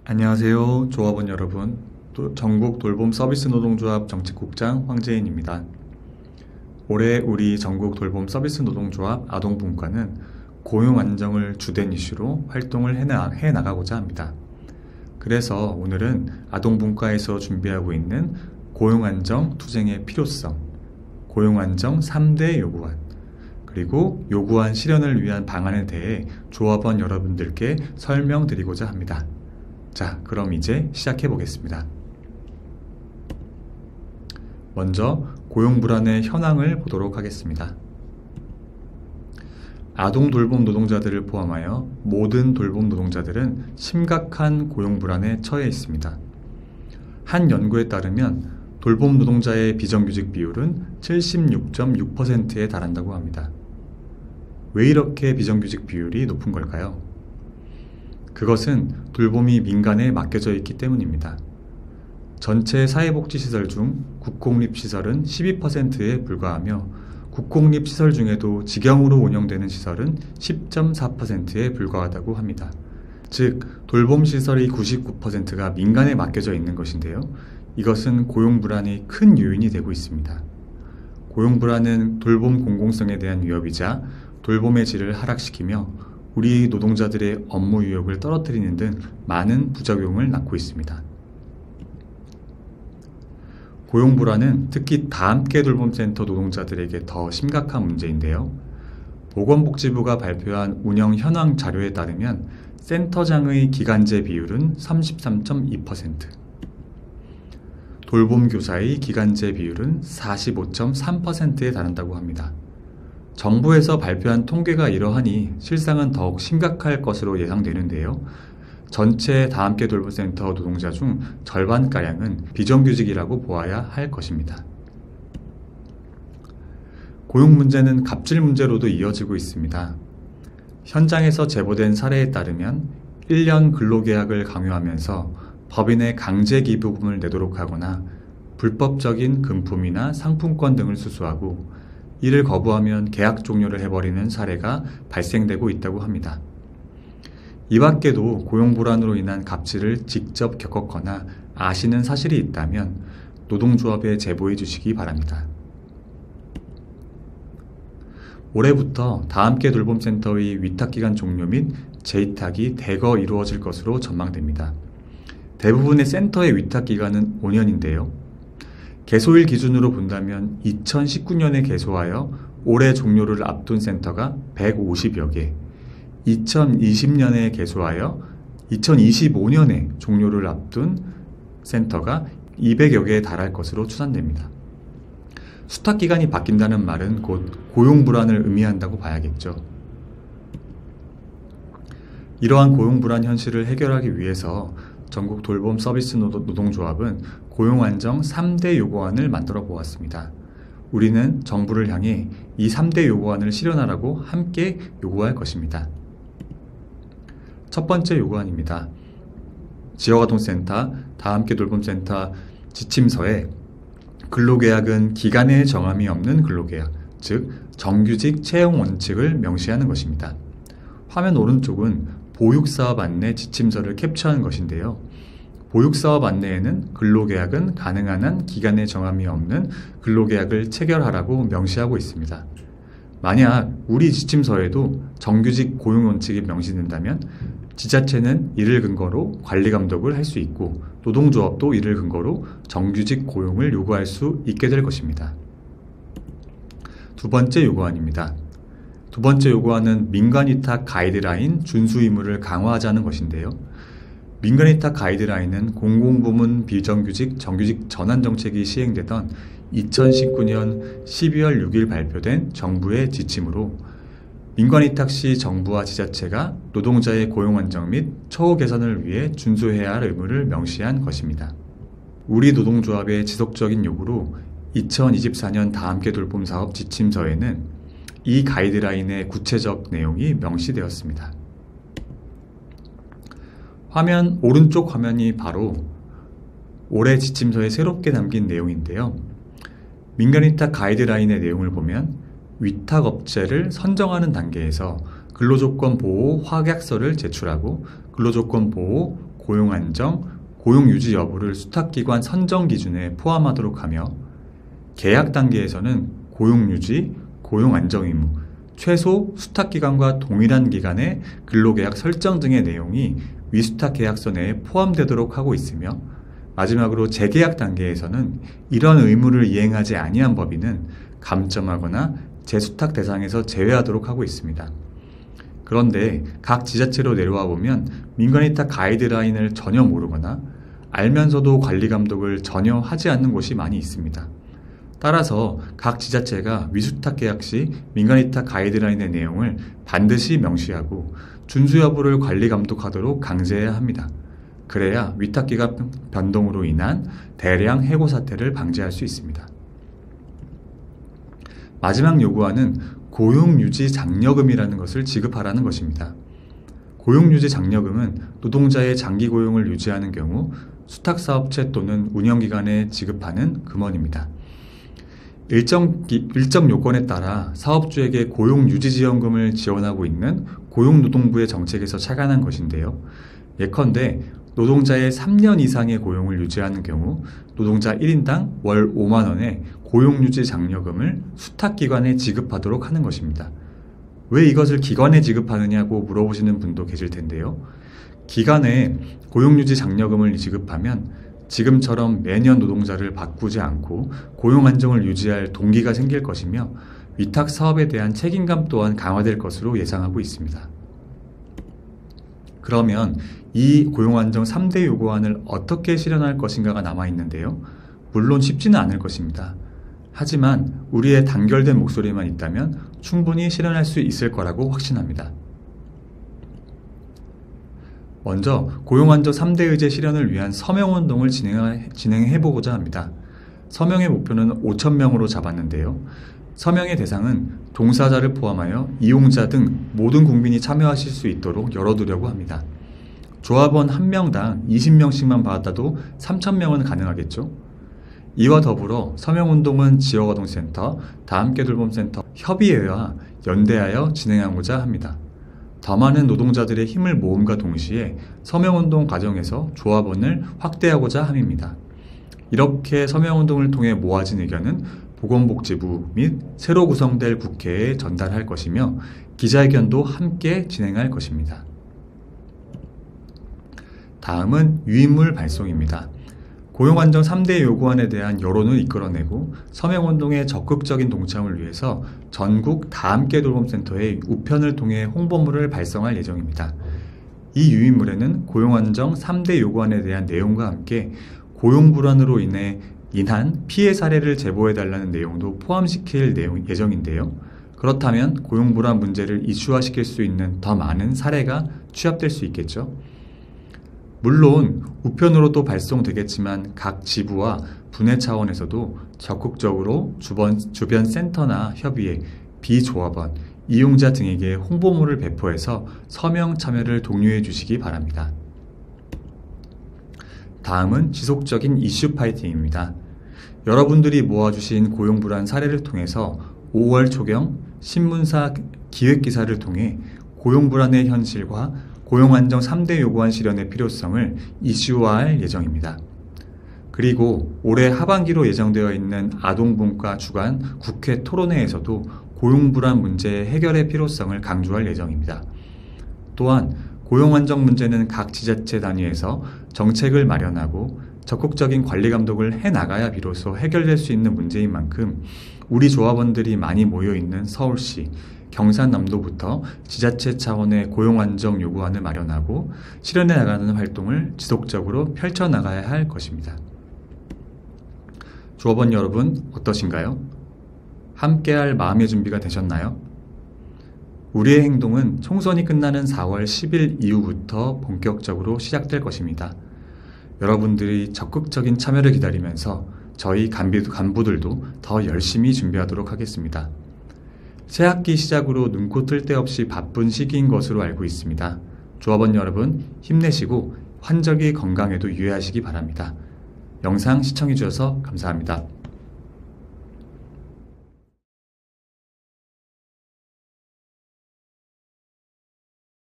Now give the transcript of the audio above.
안녕하세요, 조합원 여러분. 전국 돌봄 서비스 노동조합 정책국장 황재인입니다. 올해 우리 전국 돌봄 서비스 노동조합 아동분과는 고용 안정을 주된 이슈로 활동을 해나가고자 합니다. 그래서 오늘은 아동분과에서 준비하고 있는 고용안정 투쟁의 필요성, 고용안정 3대 요구안, 그리고 요구안 실현을 위한 방안에 대해 조합원 여러분들께 설명드리고자 합니다. 자, 그럼 이제 시작해 보겠습니다. 먼저 고용 불안의 현황을 보도록 하겠습니다. 아동 돌봄 노동자들을 포함하여 모든 돌봄 노동자들은 심각한 고용 불안에 처해 있습니다. 한 연구에 따르면 돌봄 노동자의 비정규직 비율은 76.6%에 달한다고 합니다. 왜 이렇게 비정규직 비율이 높은 걸까요? 그것은 돌봄이 민간에 맡겨져 있기 때문입니다. 전체 사회복지시설 중 국공립시설은 12%에 불과하며 국공립시설 중에도 직영으로 운영되는 시설은 10.4%에 불과하다고 합니다. 즉, 돌봄시설의 99%가 민간에 맡겨져 있는 것인데요. 이것은 고용불안의 큰 요인이 되고 있습니다. 고용불안은 돌봄 공공성에 대한 위협이자 돌봄의 질을 하락시키며 우리 노동자들의 업무 의욕을 떨어뜨리는 등 많은 부작용을 낳고 있습니다. 고용불안은 특히 다함께 돌봄센터 노동자들에게 더 심각한 문제인데요. 보건복지부가 발표한 운영 현황 자료에 따르면 센터장의 기간제 비율은 33.2%, 돌봄교사의 기간제 비율은 45.3%에 달한다고 합니다. 정부에서 발표한 통계가 이러하니 실상은 더욱 심각할 것으로 예상되는데요. 전체 다함께 돌봄센터 노동자 중 절반가량은 비정규직이라고 보아야 할 것입니다. 고용 문제는 갑질 문제로도 이어지고 있습니다. 현장에서 제보된 사례에 따르면 1년 근로계약을 강요하면서 법인의 강제 기부금을 내도록 하거나 불법적인 금품이나 상품권 등을 수수하고 이를 거부하면 계약 종료를 해버리는 사례가 발생되고 있다고 합니다. 이 밖에도 고용불안으로 인한 갑질을 직접 겪었거나 아시는 사실이 있다면 노동조합에 제보해 주시기 바랍니다. 올해부터 다함께 돌봄센터의 위탁기간 종료 및 재위탁이 대거 이루어질 것으로 전망됩니다. 대부분의 센터의 위탁기간은 5년인데요. 개소일 기준으로 본다면 2019년에 개소하여 올해 종료를 앞둔 센터가 150여 개, 2020년에 개소하여 2025년에 종료를 앞둔 센터가 200여 개에 달할 것으로 추산됩니다. 수탁기간이 바뀐다는 말은 곧 고용불안을 의미한다고 봐야겠죠. 이러한 고용불안 현실을 해결하기 위해서 전국 돌봄 서비스 노동조합은 고용안정 3대 요구안을 만들어 보았습니다. 우리는 정부를 향해 이 3대 요구안을 실현하라고 함께 요구할 것입니다. 첫 번째 요구안입니다. 지역아동센터, 다함께 돌봄센터 지침서에 근로계약은 기간의 정함이 없는 근로계약, 즉 정규직 채용 원칙을 명시하는 것입니다. 화면 오른쪽은 보육사업 안내 지침서를 캡처한 것인데요. 보육사업 안내에는 근로계약은 가능한 한 기간의 정함이 없는 근로계약을 체결하라고 명시하고 있습니다. 만약 우리 지침서에도 정규직 고용원칙이 명시된다면 지자체는 이를 근거로 관리감독을 할 수 있고 노동조합도 이를 근거로 정규직 고용을 요구할 수 있게 될 것입니다. 두 번째 요구안입니다. 두 번째 요구안은 민간위탁 가이드라인 준수 의무를 강화하자는 것인데요. 민간위탁 가이드라인은 공공부문 비정규직 정규직 전환 정책이 시행되던 2019년 12월 6일 발표된 정부의 지침으로 민간위탁 시 정부와 지자체가 노동자의 고용 안정 및 처우 개선을 위해 준수해야 할 의무를 명시한 것입니다. 우리 노동조합의 지속적인 요구로 2024년 다함께 돌봄 사업 지침서에는 이 가이드라인의 구체적 내용이 명시되었습니다. 화면 오른쪽 화면이 바로 올해 지침서에 새롭게 담긴 내용인데요. 민간위탁 가이드라인의 내용을 보면 위탁업체를 선정하는 단계에서 근로조건 보호 확약서를 제출하고 근로조건 보호 고용안정, 고용유지 여부를 수탁기관 선정 기준에 포함하도록 하며 계약 단계에서는 고용유지, 고용안정 의무, 최소 수탁기관과 동일한 기간의 근로계약 설정 등의 내용이 위수탁 계약서 내에 포함되도록 하고 있으며 마지막으로 재계약 단계에서는 이런 의무를 이행하지 아니한 법인은 감점하거나 재수탁 대상에서 제외하도록 하고 있습니다. 그런데 각 지자체로 내려와 보면 민간위탁 가이드라인을 전혀 모르거나 알면서도 관리감독을 전혀 하지 않는 곳이 많이 있습니다. 따라서 각 지자체가 위수탁 계약 시 민간위탁 가이드라인의 내용을 반드시 명시하고 준수 여부를 관리감독하도록 강제해야 합니다. 그래야 위탁기간 변동으로 인한 대량 해고 사태를 방지할 수 있습니다. 마지막 요구안은 고용유지 장려금이라는 것을 지급하라는 것입니다. 고용유지 장려금은 노동자의 장기 고용을 유지하는 경우 수탁사업체 또는 운영기관에 지급하는 금원입니다. 일정 요건에 따라 사업주에게 고용유지지원금을 지원하고 있는 고용노동부의 정책에서 착안한 것인데요. 예컨대 노동자의 3년 이상의 고용을 유지하는 경우 노동자 1인당 월 5만 원의 고용유지 장려금을 수탁기관에 지급하도록 하는 것입니다. 왜 이것을 기관에 지급하느냐고 물어보시는 분도 계실 텐데요. 기관에 고용유지 장려금을 지급하면 지금처럼 매년 노동자를 바꾸지 않고 고용 안정을 유지할 동기가 생길 것이며 위탁 사업에 대한 책임감 또한 강화될 것으로 예상하고 있습니다. 그러면 이 고용안정 3대 요구안을 어떻게 실현할 것인가가 남아있는데요. 물론 쉽지는 않을 것입니다. 하지만 우리의 단결된 목소리만 있다면 충분히 실현할 수 있을 거라고 확신합니다. 먼저 고용안정 3대 의제 실현을 위한 서명운동을 진행해보고자 합니다. 서명의 목표는 5,000명으로 잡았는데요. 서명의 대상은 종사자를 포함하여 이용자 등 모든 국민이 참여하실 수 있도록 열어두려고 합니다. 조합원 1명당 20명씩만 받아도 3,000명은 가능하겠죠? 이와 더불어 서명운동은 지역아동센터, 다함께돌봄센터 협의회와 연대하여 진행하고자 합니다. 더 많은 노동자들의 힘을 모음과 동시에 서명운동 과정에서 조합원을 확대하고자 함입니다. 이렇게 서명운동을 통해 모아진 의견은 보건복지부 및 새로 구성될 국회에 전달할 것이며 기자회견도 함께 진행할 것입니다. 다음은 유인물 발송입니다. 고용안정 3대 요구안에 대한 여론을 이끌어내고 서명운동의 적극적인 동참을 위해서 전국 다함께돌봄센터의 우편을 통해 홍보물을 발송할 예정입니다. 이 유인물에는 고용안정 3대 요구안에 대한 내용과 함께 고용불안으로 인한 피해 사례를 제보해달라는 내용도 포함시킬 예정인데요. 그렇다면 고용불안 문제를 이슈화시킬 수 있는 더 많은 사례가 취합될 수 있겠죠. 물론 우편으로도 발송되겠지만 각 지부와 분회 차원에서도 적극적으로 주변 센터나 협의회, 비조합원, 이용자 등에게 홍보물을 배포해서 서명 참여를 독려해 주시기 바랍니다. 다음은 지속적인 이슈 파이팅입니다. 여러분들이 모아주신 고용불안 사례를 통해서 5월 초경 신문사 기획기사를 통해 고용불안의 현실과 고용안정 3대 요구안 실현의 필요성을 이슈화할 예정입니다. 그리고 올해 하반기로 예정되어 있는 아동분과 주관 국회 토론회에서도 고용불안 문제 해결의 필요성을 강조할 예정입니다. 또한 고용안정 문제는 각 지자체 단위에서 정책을 마련하고 적극적인 관리 감독을 해나가야 비로소 해결될 수 있는 문제인 만큼 우리 조합원들이 많이 모여있는 서울시, 경상남도부터 지자체 차원의 고용안정 요구안을 마련하고 실현해 나가는 활동을 지속적으로 펼쳐나가야 할 것입니다. 조합원 여러분 어떠신가요? 함께할 마음의 준비가 되셨나요? 우리의 행동은 총선이 끝나는 4월 10일 이후부터 본격적으로 시작될 것입니다. 여러분들이 적극적인 참여를 기다리면서 저희 간부들도 더 열심히 준비하도록 하겠습니다. 새학기 시작으로 눈코 뜰 데 없이 바쁜 시기인 것으로 알고 있습니다. 조합원 여러분 힘내시고 환절기 건강에도 유의하시기 바랍니다. 영상 시청해주셔서 감사합니다.